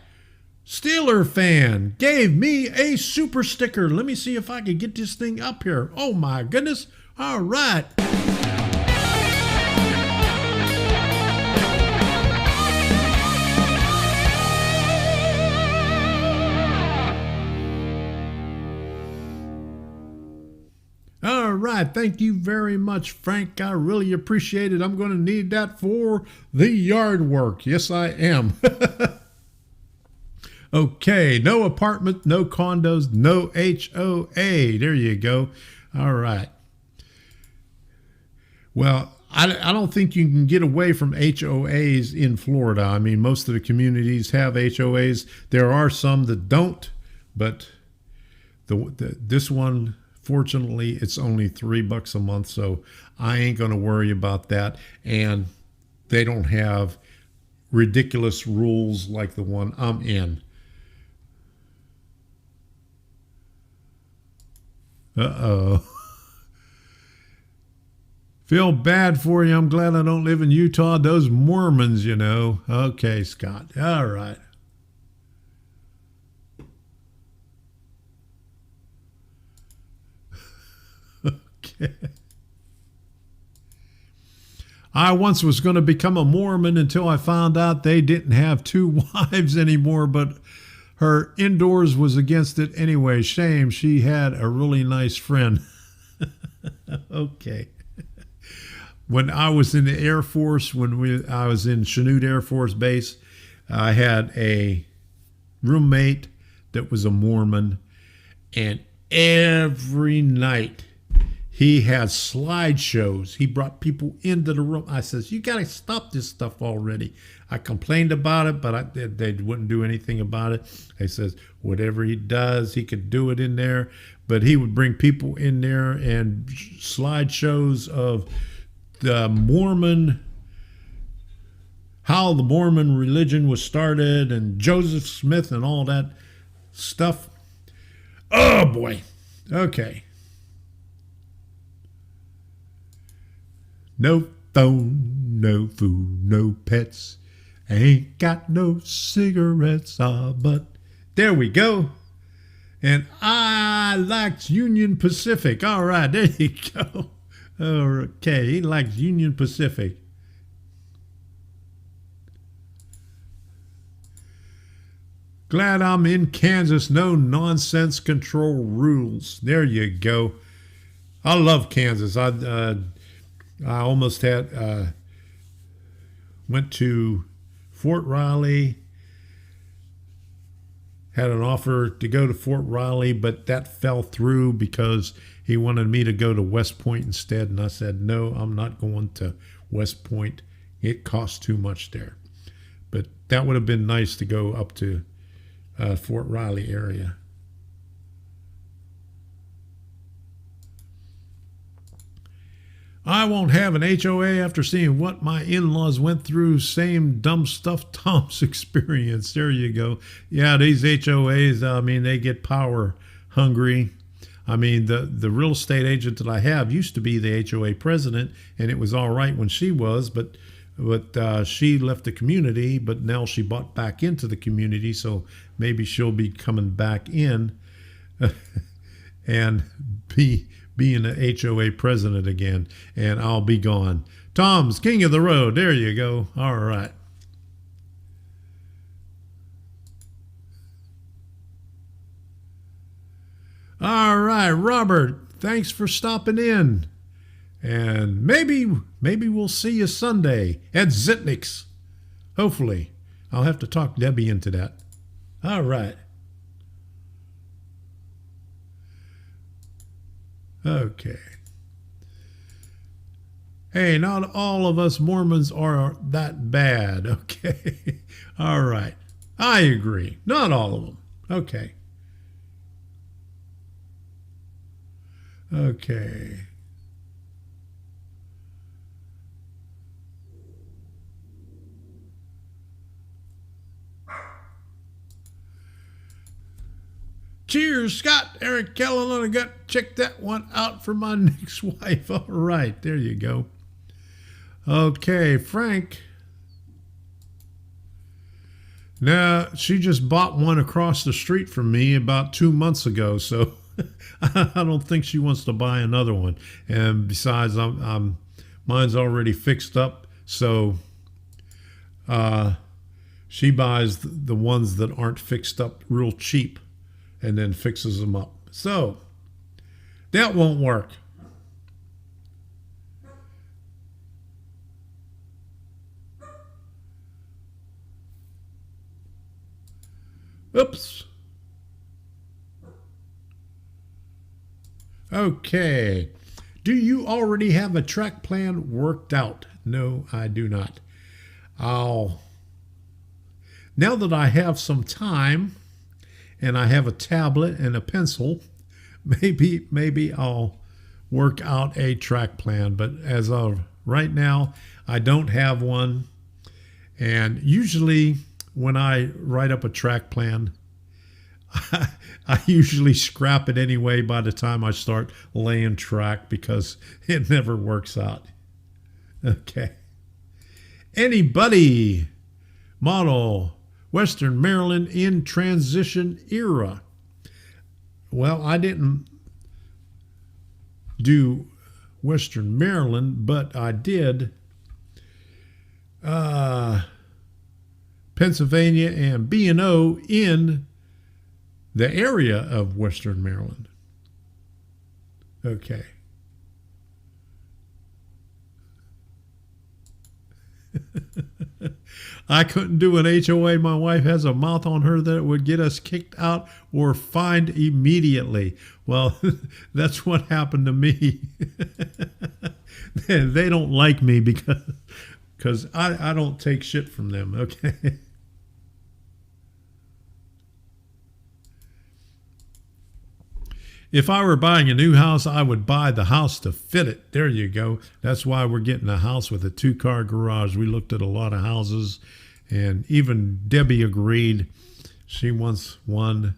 Steeler fan gave me a super sticker. Let me see if I can get this thing up here. Oh my goodness. All right. All right. Thank you very much, Frank. I really appreciate it. I'm going to need that for the yard work. Yes, I am. Okay, no apartment, no condos, no HOA. There you go. All right. Well, I don't think you can get away from HOAs in Florida. I mean, most of the communities have HOAs. There are some that don't, but this one, fortunately, it's only $3 a month, so I ain't going to worry about that. And they don't have ridiculous rules like the one I'm in. Uh-oh. Feel bad for you. I'm glad I don't live in Utah. Those Mormons, you know. Okay, Scott. All right. Okay. I once was going to become a Mormon until I found out they didn't have 2 wives anymore, but her indoors was against it anyway. Shame. She had a really nice friend. Okay. When I was in the Air Force, I was in Chanute Air Force Base, I had a roommate that was a Mormon, and every night he had slideshows. He brought people into the room. I says, you got to stop this stuff already. I complained about it, but they wouldn't do anything about it. I says, whatever he does, he could do it in there. But he would bring people in there and slideshows of the Mormon, how the Mormon religion was started, and Joseph Smith and all that stuff. Oh, boy. Okay. No phone, no food, no pets. Ain't got no cigarettes, but there we go. And I liked Union Pacific. All right, there you go. Okay, he likes Union Pacific. Glad I'm in Kansas. No nonsense control rules. There you go. I love Kansas. I almost went to Fort Riley, had an offer to go to Fort Riley, but that fell through because he wanted me to go to West Point instead. And I said, no, I'm not going to West Point. It costs too much there. But that would have been nice to go up to Fort Riley area. I won't have an HOA after seeing what my in-laws went through. Same dumb stuff Tom's experienced. There you go. Yeah, these HOAs, I mean, they get power hungry. I mean, the real estate agent that I have used to be the HOA president, and it was all right when she was, but she left the community, but now she bought back into the community, so maybe she'll be coming back in and being the HOA president again, and I'll be gone. Tom's king of the road. There you go. All right. All right, Robert, thanks for stopping in. And maybe we'll see you Sunday at Zitnik's. Hopefully. I'll have to talk Debbie into that. All right. Okay. Hey, not all of us Mormons are that bad. Okay. All right. I agree. Not all of them. Okay. Okay. Cheers, Scott. Eric Kellogg. I got to check that one out for my next wife. All right, there you go. Okay, Frank. Now, she just bought one across the street from me about 2 months ago, so I don't think she wants to buy another one. And besides, mine's already fixed up, so she buys the ones that aren't fixed up real cheap and then fixes them up. So that won't work. Oops. Okay. Do you already have a track plan worked out? No, I do not. Now that I have some time and I have a tablet and a pencil, maybe I'll work out a track plan. But as of right now, I don't have one. And usually when I write up a track plan, I usually scrap it anyway by the time I start laying track because it never works out. Okay. Anybody? Model Western Maryland in transition era. Well, I didn't do Western Maryland, but I did Pennsylvania and B&O in the area of Western Maryland. Okay. I couldn't do an HOA. My wife has a mouth on her that would get us kicked out or fined immediately. Well, that's what happened to me. They don't like me because I don't take shit from them, okay? If I were buying a new house, I would buy the house to fit it. There you go. That's why we're getting a house with a 2-car garage. We looked at a lot of houses, and even Debbie agreed. She wants one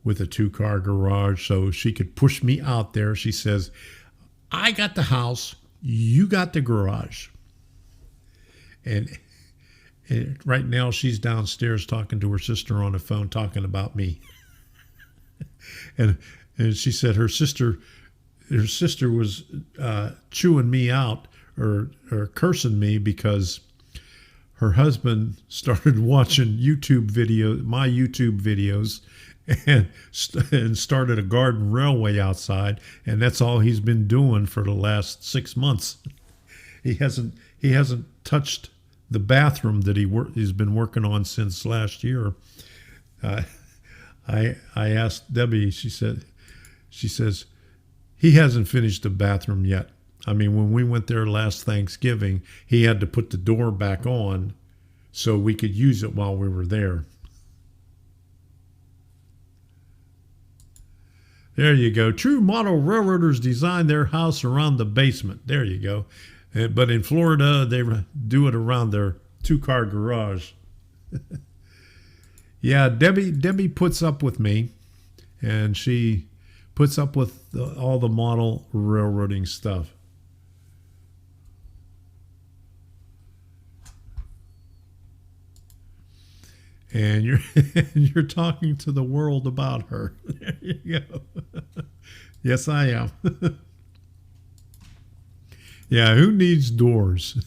with a 2-car garage so she could push me out there. She says, I got the house, you got the garage. And right now she's downstairs talking to her sister on the phone, talking about me. And she said her sister was chewing me out or cursing me because her husband started watching my YouTube videos, and started a garden railway outside, and that's all he's been doing for the last 6 months. He hasn't touched the bathroom that he's been working on since last year. I asked Debbie. She says he hasn't finished the bathroom yet. I mean, when we went there last Thanksgiving, he had to put the door back on so we could use it while we were there. There you go. True model railroaders design their house around the basement. There you go. But in Florida, they do it around their 2-car garage. Yeah, Debbie puts up with me, and she puts up with all the model railroading stuff. And you're talking to the world about her. There you go. Yes, I am. Yeah, who needs doors?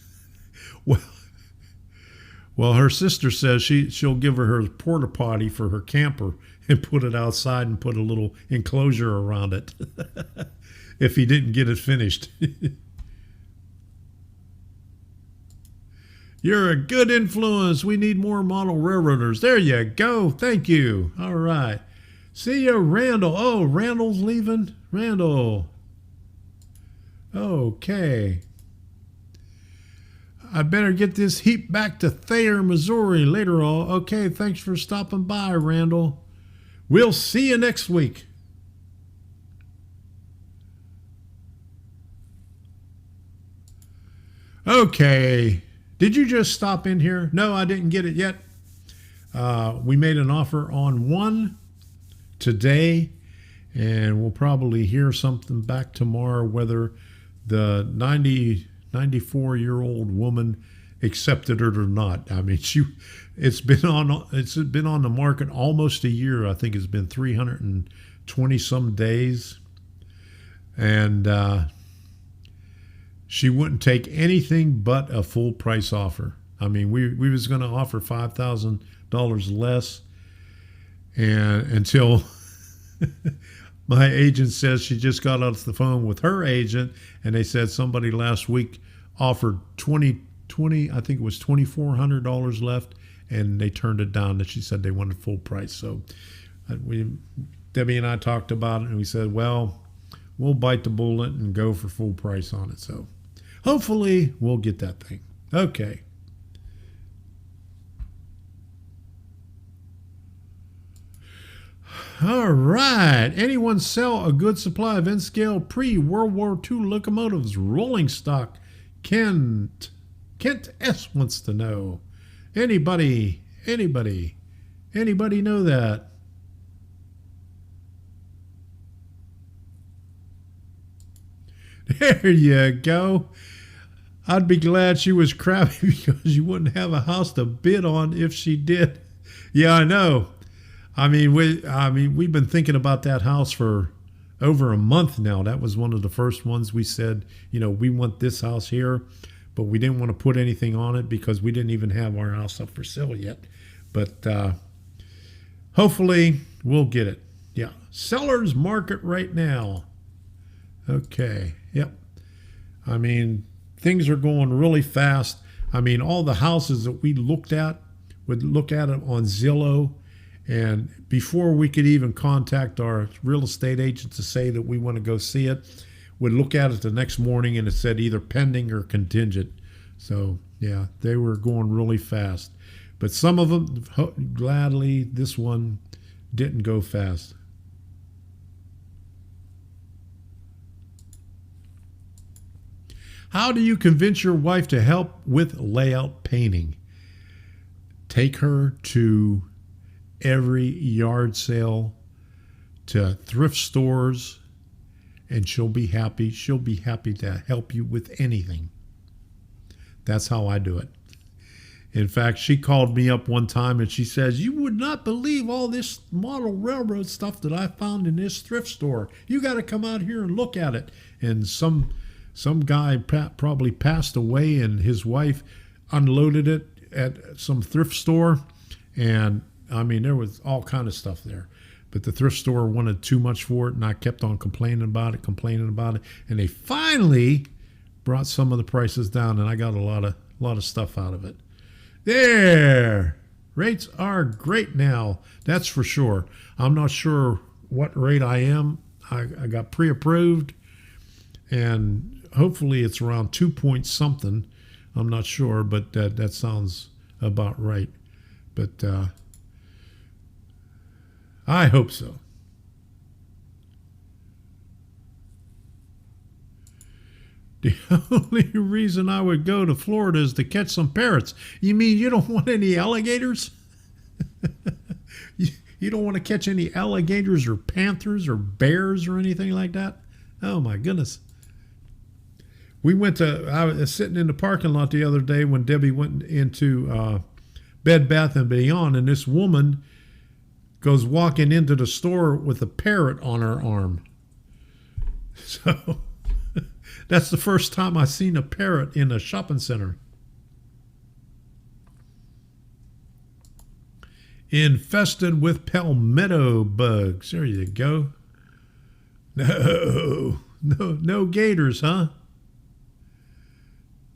Well, her sister says she'll give her porta potty for her camper and put it outside and put a little enclosure around it if he didn't get it finished. You're a good influence. We need more model railroaders. There you go. Thank you. All right. See you, Randall. Oh, Randall's leaving? Randall. Okay. I better get this heap back to Thayer, Missouri later on. Okay, thanks for stopping by, Randall. We'll see you next week. Okay. Did you just stop in here? No, I didn't get it yet. We made an offer on one today, and we'll probably hear something back tomorrow whether the 94-year-old woman accepted it or not. I mean, it's been on the market almost a year. I think it's been 320 some days, and she wouldn't take anything but a full price offer. I mean, we was going to offer $5,000 less, and until my agent says she just got off the phone with her agent, and they said somebody last week offered $20, I think it was $2,400 left, and they turned it down. That she said they wanted full price. So Debbie and I talked about it, and we said, well, we'll bite the bullet and go for full price on it. So hopefully we'll get that thing. Okay. All right. Anyone sell a good supply of N-scale pre-World War II locomotives rolling stock? Kent S wants to know. Anybody know that? There you go. I'd be glad she was crabby because you wouldn't have a house to bid on if she did. Yeah, I know. I mean, we've been thinking about that house for over a month now. That was one of the first ones we said, we want this house here, but we didn't want to put anything on it because we didn't even have our house up for sale yet. But hopefully we'll get it. Yeah. Seller's market right now. Okay. Yep. I mean, things are going really fast. I mean, all the houses that we looked at, would look at it on Zillow. And before we could even contact our real estate agent to say that we want to go see it, we'd look at it the next morning and it said either pending or contingent. So, yeah, they were going really fast. But some of them, gladly, this one didn't go fast. How do you convince your wife to help with layout painting? Take her to every yard sale, to thrift stores, and she'll be happy. She'll be happy to help you with anything. That's how I do it. In fact, she called me up one time and she says, you would not believe all this model railroad stuff that I found in this thrift store. You got to come out here and look at it. And some guy probably passed away and his wife unloaded it at some thrift store, and I mean, there was all kind of stuff there. But the thrift store wanted too much for it, and I kept on complaining about it. And they finally brought some of the prices down, and I got a lot of stuff out of it. There! Rates are great now, that's for sure. I'm not sure what rate I am. I got pre-approved, and hopefully it's around 2 point something. I'm not sure, but that sounds about right. But I hope so. The only reason I would go to Florida is to catch some parrots. You mean you don't want any alligators? You don't want to catch any alligators or panthers or bears or anything like that? Oh my goodness. I was sitting in the parking lot the other day when Debbie went into Bed Bath & Beyond, and this woman goes walking into the store with a parrot on her arm. So that's the first time I've seen a parrot in a shopping center. Infested with palmetto bugs. There you go. No gators, huh?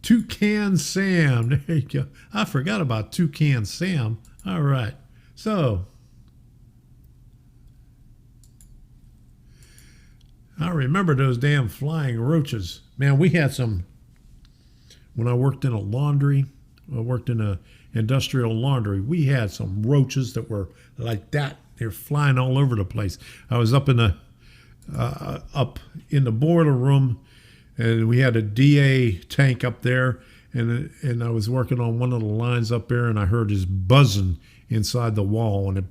Toucan Sam. There you go. I forgot about Toucan Sam. All right. So, I remember those damn flying roaches. Man, we had some, when I worked in a laundry, I worked in a industrial laundry, we had some roaches that were like that. They're flying all over the place. I was up in the boiler room, and we had a DA tank up there, and I was working on one of the lines up there, and I heard this buzzing inside the wall, and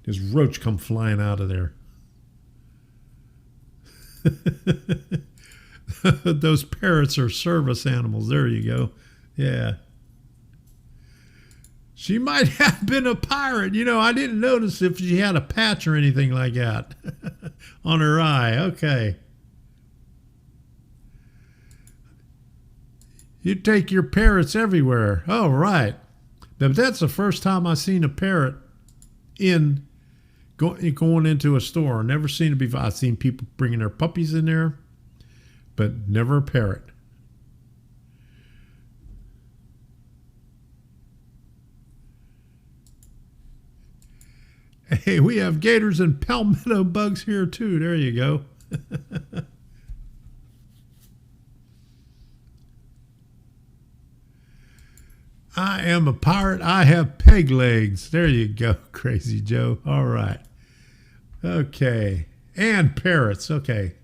this roach come flying out of there. Those parrots are service animals. There you go. Yeah. She might have been a pirate. You know, I didn't notice if she had a patch or anything like that on her eye. Okay. You take your parrots everywhere. Oh, right. But that's the first time I've seen a parrot going into a store. Never seen it before. I've seen people bringing their puppies in there, but never a parrot. Hey, we have gators and palmetto bugs here too. There you go. I am a pirate. I have peg legs. There you go, Crazy Joe. All right. Okay. And parrots. Okay.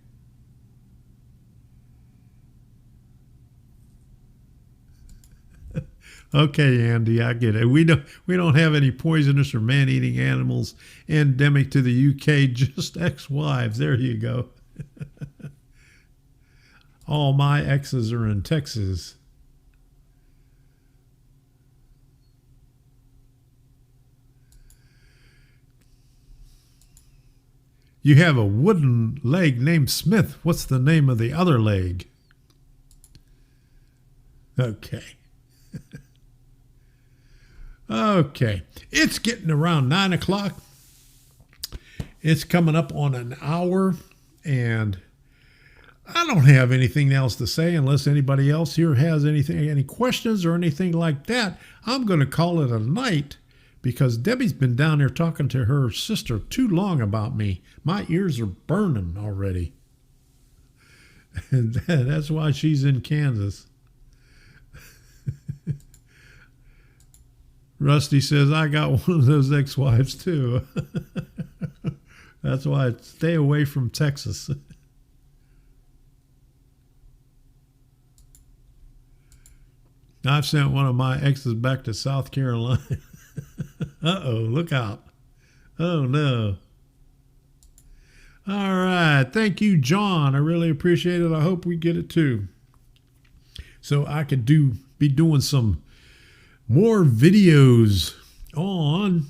Okay, Andy, I get it. We don't have any poisonous or man-eating animals endemic to the UK, just ex-wives. There you go. All my exes are in Texas. You have a wooden leg named Smith. What's the name of the other leg? Okay. Okay. It's getting around 9 o'clock. It's coming up on an hour, and I don't have anything else to say unless anybody else here has any questions or anything like that. I'm going to call it a night because Debbie's been down there talking to her sister too long about me. My ears are burning already. And that's why she's in Kansas. Rusty says, I got one of those ex-wives too. That's why I stay away from Texas. I've sent one of my exes back to South Carolina. Uh-oh, look out. Oh, no. All right. Thank you, John. I really appreciate it. I hope we get it too. So I could be doing some more videos on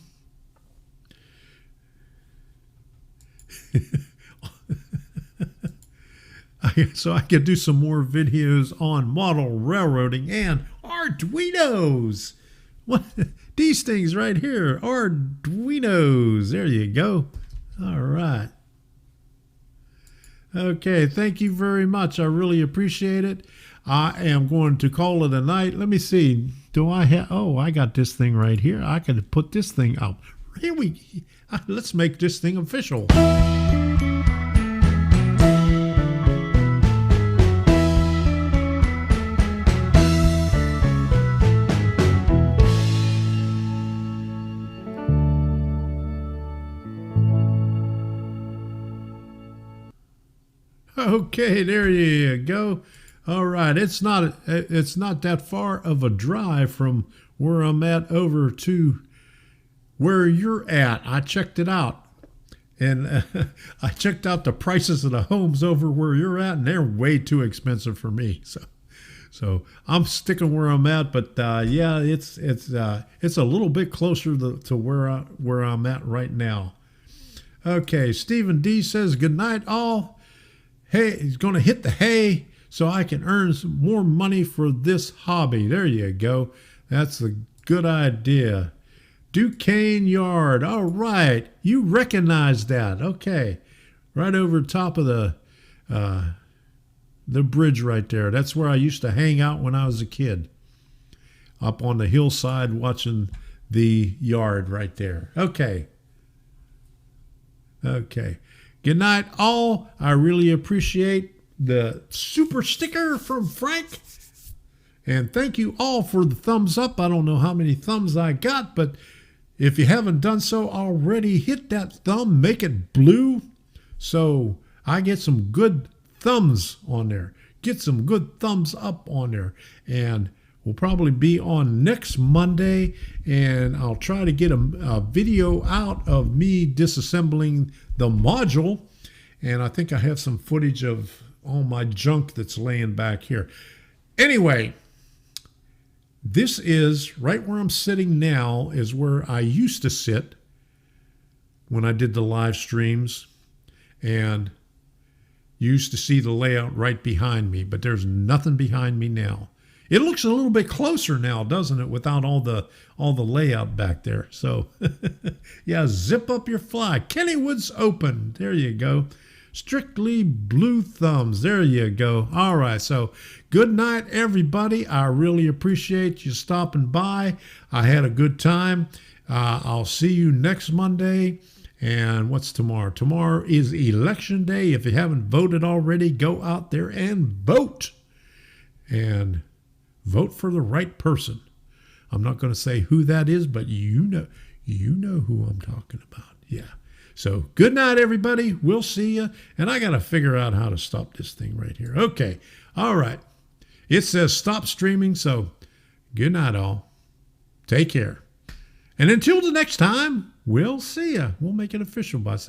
so I could do some more videos on model railroading and Arduinos. What these things right here, Arduinos. There you go. All right. Okay, thank you very much. I really appreciate it. I am going to call it a night. Let me see. Do I have... Oh, I got this thing right here. I could put this thing up. Here we... Let's make this thing official. Okay, there you go. All right, it's not that far of a drive from where I'm at over to where you're at. I checked it out. And I checked out the prices of the homes over where you're at, and they're way too expensive for me. So I'm sticking where I'm at. But yeah, it's a little bit closer to where I'm at right now. Okay, Stephen D says, good night, all. Hey, he's going to hit the hay so I can earn some more money for this hobby. There you go. That's a good idea. Duquesne Yard. All right. You recognize that. Okay. Right over top of the bridge right there. That's where I used to hang out when I was a kid. Up on the hillside watching the yard right there. Okay. Okay. Good night, all. I really appreciate the super sticker from Frank. And thank you all for the thumbs up. I don't know how many thumbs I got, but if you haven't done so already, hit that thumb, make it blue, so I get some good thumbs on there. Get some good thumbs up on there. And we'll probably be on next Monday, and I'll try to get a video out of me disassembling the module. And I think I have some footage of all my junk that's laying back here. Anyway, this is right where I'm sitting now is where I used to sit when I did the live streams, and you used to see the layout right behind me, but there's nothing behind me now. It looks a little bit closer now, doesn't it, without all the layout back there. So yeah, zip up your fly. Kennywood's open. There you go. Strictly blue thumbs. There you go. All right. So good night, everybody. I really appreciate you stopping by. I had a good time. I'll see you next Monday. And what's tomorrow? Tomorrow is election day. If you haven't voted already, go out there and vote. And vote for the right person. I'm not going to say who that is, but you know who I'm talking about. Yeah. So good night, everybody. We'll see you. And I got to figure out how to stop this thing right here. Okay. All right. It says stop streaming. So good night, all. Take care. And until the next time, we'll see you. We'll make it official by saying